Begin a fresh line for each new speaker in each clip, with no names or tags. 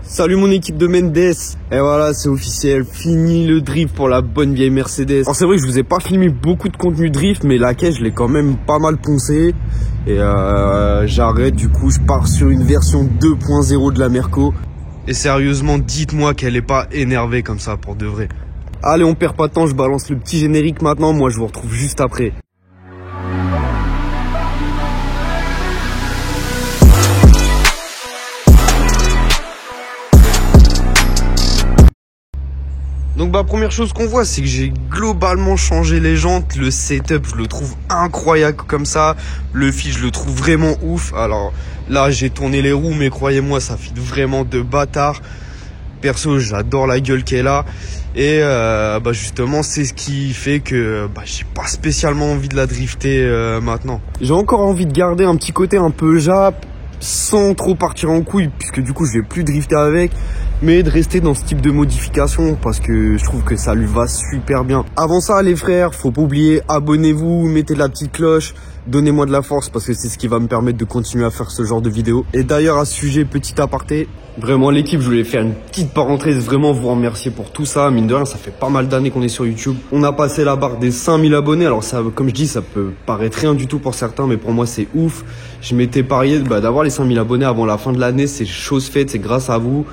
Salut mon équipe de Mendes. Et voilà, c'est officiel, fini le drift pour la bonne vieille Mercedes. Alors c'est vrai que je vous ai pas filmé beaucoup de contenu drift, mais la caisse je l'ai quand même pas mal poncé. Et j'arrête, du coup je pars sur une version 2.0 de la Merco. Et sérieusement, dites-moi qu'elle est pas énervée comme ça pour de vrai. Allez, on perd pas de temps, je balance le petit générique maintenant, moi je vous retrouve juste après. Donc première chose qu'on voit, c'est que j'ai globalement changé les jantes. Le setup, je le trouve incroyable comme ça. Le fil, je le trouve vraiment ouf. Alors là, j'ai tourné les roues, mais croyez-moi, ça fit vraiment de bâtard. Perso, j'adore la gueule qu'elle a. Et justement, c'est ce qui fait que j'ai pas spécialement envie de la drifter maintenant. J'ai encore envie de garder un petit côté un peu Jap, sans trop partir en couille, puisque du coup je vais plus drifter avec, mais de rester dans ce type de modification parce que je trouve que ça lui va super bien. Avant ça les frères, faut pas oublier, abonnez-vous, mettez la petite cloche, donnez-moi de la force parce que c'est ce qui va me permettre de continuer à faire ce genre de vidéos. Et d'ailleurs à ce sujet, petit aparté, vraiment l'équipe, je voulais faire une petite parenthèse, vraiment vous remercier pour tout ça. Mine de rien, ça fait pas mal d'années qu'on est sur YouTube. On a passé la barre des 5000 abonnés. Alors ça, comme je dis, ça peut paraître rien du tout pour certains, mais pour moi c'est ouf. Je m'étais parié d'avoir les 5000 abonnés avant la fin de l'année. C'est chose faite, c'est grâce à vous.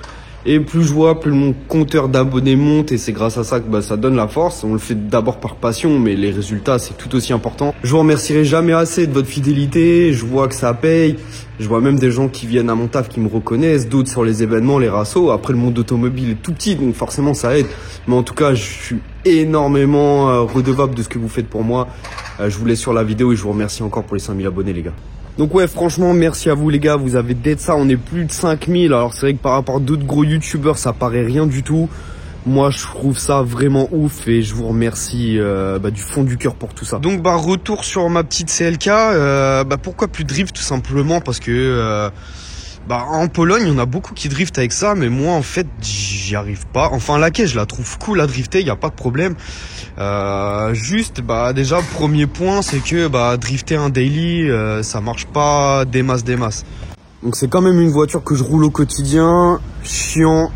Et plus je vois, plus mon compteur d'abonnés monte, et c'est grâce à ça que ça donne la force. On le fait d'abord par passion, mais les résultats c'est tout aussi important. Je vous remercierai jamais assez de votre fidélité. Je vois que ça paye. Je vois même des gens qui viennent à mon taf qui me reconnaissent, d'autres sur les événements, les rassos. Après, le monde automobile est tout petit, donc forcément ça aide. Mais en tout cas, je suis énormément redevable de ce que vous faites pour moi. Je vous laisse sur la vidéo et je vous remercie encore pour les 5000 abonnés les gars. Donc ouais, franchement, merci à vous les gars, vous avez d'être ça, on est plus de 5000. Alors c'est vrai que par rapport à d'autres gros youtubeurs, ça paraît rien du tout. Moi, je trouve ça vraiment ouf et je vous remercie du fond du cœur pour tout ça. Donc retour sur ma petite CLK, pourquoi plus de drift? Tout simplement parce que en Pologne, on a beaucoup qui driftent avec ça, mais moi en fait, j'y arrive pas. Enfin, la caisse, je la trouve cool à drifter, il y a pas de problème. Déjà, premier point, c'est que drifter un daily, ça marche pas des masses. Donc c'est quand même une voiture que je roule au quotidien, chiant.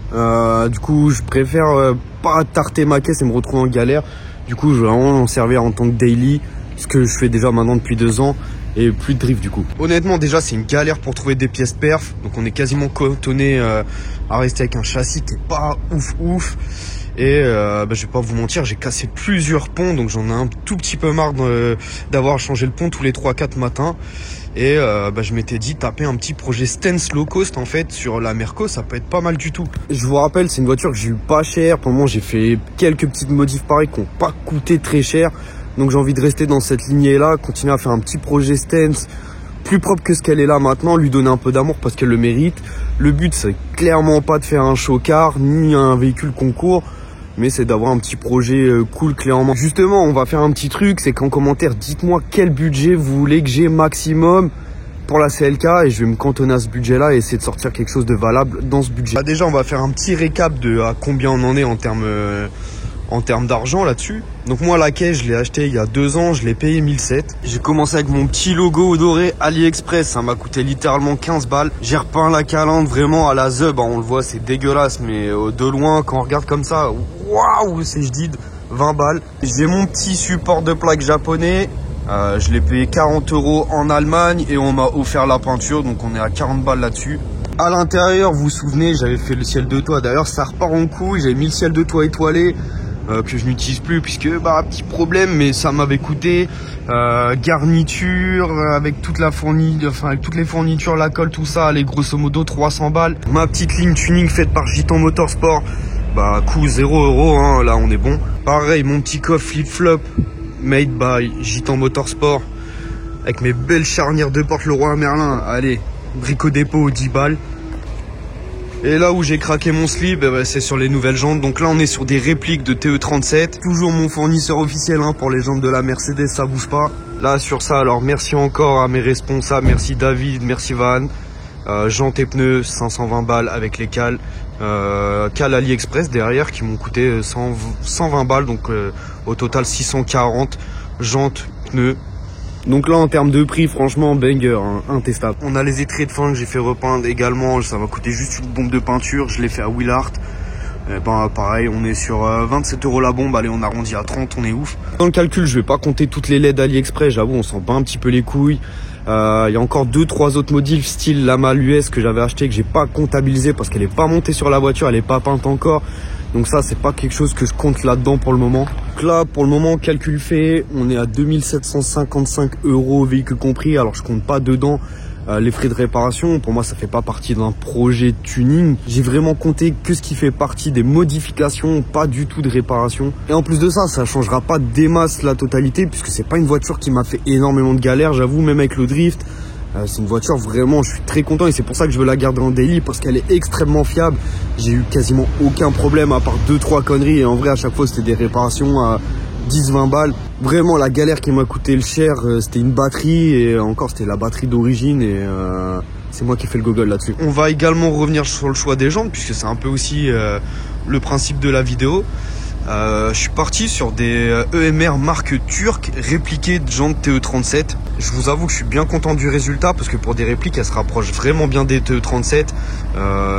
Du coup, je préfère pas tarter ma caisse et me retrouver en galère. Du coup, je vais vraiment m'en servir en tant que daily, ce que je fais déjà maintenant depuis 2 ans. Et plus de drift du coup. Honnêtement déjà c'est une galère pour trouver des pièces perf. Donc on est quasiment cotonné à rester avec un châssis qui est pas ouf. Et je vais pas vous mentir, j'ai cassé plusieurs ponts. Donc j'en ai un tout petit peu marre d'avoir changé le pont tous les 3-4 matins. Et je m'étais dit taper un petit projet stance low cost en fait sur la Merco, ça peut être pas mal du tout. Je vous rappelle, c'est une voiture que j'ai eu pas cher. Pour le moment j'ai fait quelques petites modifs pareilles qui n'ont pas coûté très cher. Donc j'ai envie de rester dans cette lignée-là, continuer à faire un petit projet stance plus propre que ce qu'elle est là maintenant, lui donner un peu d'amour parce qu'elle le mérite. Le but, c'est clairement pas de faire un show-car ni un véhicule concours, mais c'est d'avoir un petit projet cool clé en main. Justement, on va faire un petit truc, c'est qu'en commentaire, dites-moi quel budget vous voulez que j'ai maximum pour la CLK et je vais me cantonner à ce budget-là et essayer de sortir quelque chose de valable dans ce budget. Déjà, on va faire un petit récap de à combien on en est en termes d'argent là-dessus. Donc moi la caisse je l'ai acheté il y a 2 ans, je l'ai payé 1007. J'ai commencé avec mon petit logo doré AliExpress, ça m'a coûté littéralement 15 balles. J'ai repeint la calandre vraiment à la zeub, on le voit c'est dégueulasse, mais de loin quand on regarde comme ça, waouh c'est jadid, 20 balles. J'ai mon petit support de plaque japonais, je l'ai payé 40 € en Allemagne et on m'a offert la peinture, donc on est à 40 balles là-dessus. À l'intérieur, vous vous souvenez, j'avais fait le ciel de toit, d'ailleurs ça repart en couille, j'avais mis le ciel de toit étoilé. Que je n'utilise plus puisque petit problème, mais ça m'avait coûté garniture avec toute la fourniture, avec toutes les fournitures, la colle, tout ça, allez grosso modo 300 balles. Ma petite ligne tuning faite par Gitan Motorsport, coût 0 €, là on est bon. Pareil, mon petit coffre flip-flop made by Gitan Motorsport avec mes belles charnières de porte Leroy Merlin, allez, Brico Dépôt 10 balles. Et là où j'ai craqué mon slip, c'est sur les nouvelles jantes. Donc là on est sur des répliques de TE37. Toujours mon fournisseur officiel pour les jantes de la Mercedes, ça bouge pas. Là sur ça, alors merci encore à mes responsables, merci David, merci Van. Jantes et pneus, 520 balles avec les cales. Cales AliExpress derrière qui m'ont coûté 120 balles, donc au total 640. Jantes, pneus. Donc là en termes de prix, franchement banger, hein, intestable. On a les étriers de fin que j'ai fait repeindre également, ça va coûter juste une bombe de peinture, je l'ai fait à Willart. Ben pareil, on est sur 27 € la bombe, allez on arrondit à 30, on est ouf. Dans le calcul, je vais pas compter toutes les LED AliExpress, j'avoue on s'en bat un petit peu les couilles. Il y a encore 2-3 autres modifs style lama US que j'avais acheté, que j'ai pas comptabilisé parce qu'elle est pas montée sur la voiture, elle est pas peinte encore. Donc ça c'est pas quelque chose que je compte là-dedans pour le moment. Donc là pour le moment, calcul fait, on est à 2755 € véhicule compris, alors je compte pas dedans les frais de réparation. Pour moi ça fait pas partie d'un projet tuning. J'ai vraiment compté que ce qui fait partie des modifications, pas du tout de réparation. Et en plus de ça, ça changera pas des masses la totalité, puisque c'est pas une voiture qui m'a fait énormément de galères, j'avoue, même avec le drift. C'est une voiture vraiment, je suis très content et c'est pour ça que je veux la garder en daily parce qu'elle est extrêmement fiable. J'ai eu quasiment aucun problème à part 2-3 conneries et en vrai à chaque fois c'était des réparations à 10-20 balles. Vraiment la galère qui m'a coûté le cher, c'était une batterie et encore c'était la batterie d'origine et c'est moi qui ai fait le gogol là-dessus. On va également revenir sur le choix des jantes puisque c'est un peu aussi le principe de la vidéo. Je suis parti sur des EMR marque turque répliquées de jantes TE37. Je vous avoue que je suis bien content du résultat parce que pour des répliques elles se rapprochent vraiment bien des TE37.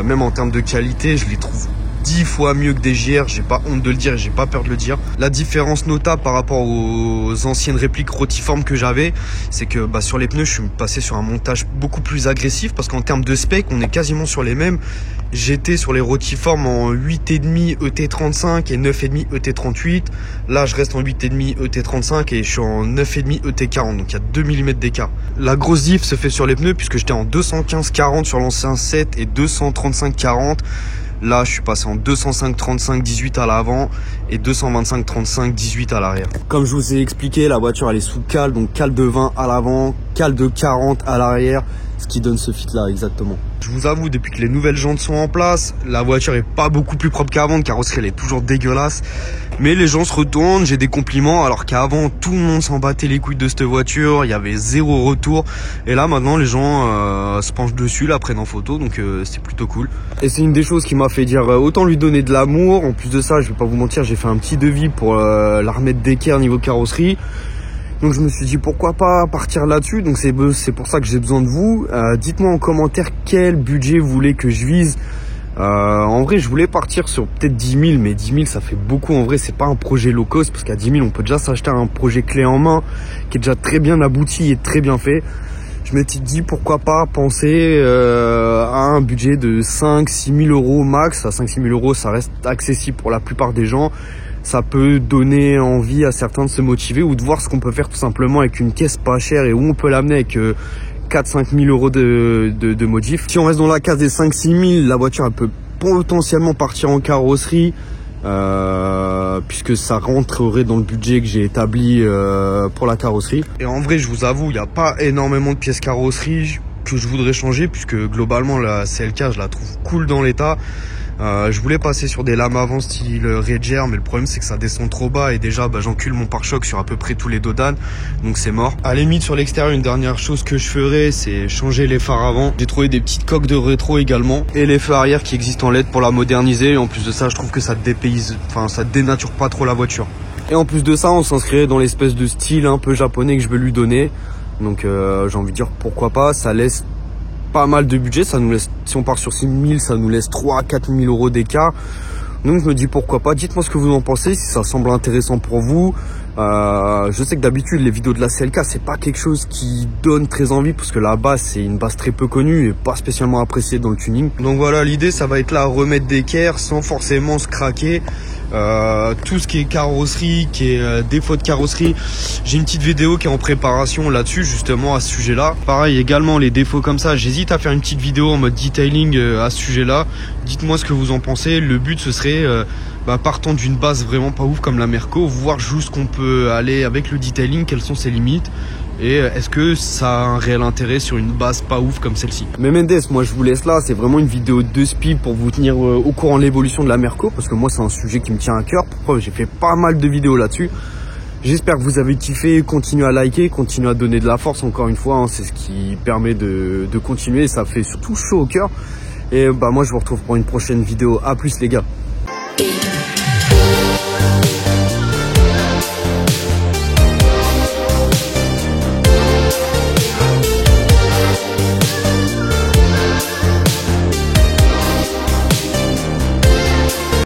Même en termes de qualité je les trouve 10 fois mieux que des JR, j'ai pas honte de le dire et j'ai pas peur de le dire. La différence notable par rapport aux anciennes répliques rotiformes que j'avais, c'est que sur les pneus je suis passé sur un montage beaucoup plus agressif parce qu'en termes de spec on est quasiment sur les mêmes. J'étais sur les rotiformes en 8,5 ET35 et 9,5 ET38. Là je reste en 8,5 ET35 et je suis en 9,5 ET40, donc il y a 2 mm d'écart. La grosse diff se fait sur les pneus puisque j'étais en 215-40 sur l'ancien 7 et 235-40. Là, je suis passé en 205-35-18 à l'avant et 225-35-18 à l'arrière. Comme je vous ai expliqué, la voiture elle est sous cale, donc cale de 20 à l'avant, cale de 40 à l'arrière, ce qui donne ce fit là exactement. Je vous avoue, depuis que les nouvelles jantes sont en place, la voiture est pas beaucoup plus propre qu'avant, la carrosserie elle est toujours dégueulasse. Mais les gens se retournent, j'ai des compliments, alors qu'avant tout le monde s'en battait les couilles de cette voiture, il y avait zéro retour. Et là maintenant les gens se penchent dessus, la prennent en photo, donc c'est plutôt cool. Et c'est une des choses qui m'a fait dire autant lui donner de l'amour. En plus de ça, je vais pas vous mentir, j'ai fait un petit devis pour la remettre d'équerre niveau carrosserie. Donc je me suis dit pourquoi pas partir là-dessus. Donc c'est pour ça que j'ai besoin de vous. Dites-moi en commentaire quel budget vous voulez que je vise. En vrai je voulais partir sur peut-être 10 000, mais 10 000 ça fait beaucoup. En vrai c'est pas un projet low cost parce qu'à 10 000 on peut déjà s'acheter un projet clé en main qui est déjà très bien abouti et très bien fait. Je m'étais dit pourquoi pas penser à un budget de 5-6 000 € max. À 5-6 000 € ça reste accessible pour la plupart des gens. Ça peut donner envie à certains de se motiver ou de voir ce qu'on peut faire tout simplement avec une caisse pas chère et où on peut l'amener avec 4-5 000 € de modif. Si on reste dans la case des 5-6 000, la voiture elle peut potentiellement partir en carrosserie puisque ça rentrerait dans le budget que j'ai établi pour la carrosserie. Et en vrai je vous avoue, il n'y a pas énormément de pièces carrosserie que je voudrais changer puisque globalement la CLK je la trouve cool dans l'état. Je voulais passer sur des lames avant style Redger, mais le problème c'est que ça descend trop bas et déjà j'encule mon pare-choc sur à peu près tous les dodanes, donc c'est mort. À la limite sur l'extérieur, une dernière chose que je ferais c'est changer les phares avant. J'ai trouvé des petites coques de rétro également et les feux arrière qui existent en LED pour la moderniser. Et en plus de ça je trouve que ça dépayse, enfin ça dénature pas trop la voiture. Et en plus de ça on s'inscrirait dans l'espèce de style un peu japonais que je veux lui donner. Donc j'ai envie de dire pourquoi pas, ça laisse pas mal de budget, ça nous laisse, si on part sur 6 000, ça nous laisse 3-4 000 € d'écart. Donc je me dis pourquoi pas, dites-moi ce que vous en pensez, si ça semble intéressant pour vous. Je sais que d'habitude les vidéos de la CLK c'est pas quelque chose qui donne très envie parce que la base c'est une base très peu connue et pas spécialement appréciée dans le tuning. Donc voilà, l'idée ça va être là remettre d'équerre sans forcément se craquer. Tout ce qui est carrosserie, qui est défaut de carrosserie, j'ai une petite vidéo qui est en préparation là-dessus justement à ce sujet là. Pareil également les défauts comme ça, j'hésite à faire une petite vidéo en mode detailing à ce sujet là. Dites-moi ce que vous en pensez. Le but ce serait partant d'une base vraiment pas ouf comme la Merco, voir jusqu'où on peut aller avec le detailing, quelles sont ses limites et est-ce que ça a un réel intérêt sur une base pas ouf comme celle-ci. Mais Mendes, moi je vous laisse là, c'est vraiment une vidéo de speed pour vous tenir au courant de l'évolution de la Merco parce que moi c'est un sujet qui me tient à cœur. Pourquoi j'ai fait pas mal de vidéos là-dessus. J'espère que vous avez kiffé, continuez à liker, continuez à donner de la force encore une fois, hein, c'est ce qui permet de continuer, ça fait surtout chaud au cœur. Et moi je vous retrouve pour une prochaine vidéo, à plus les gars.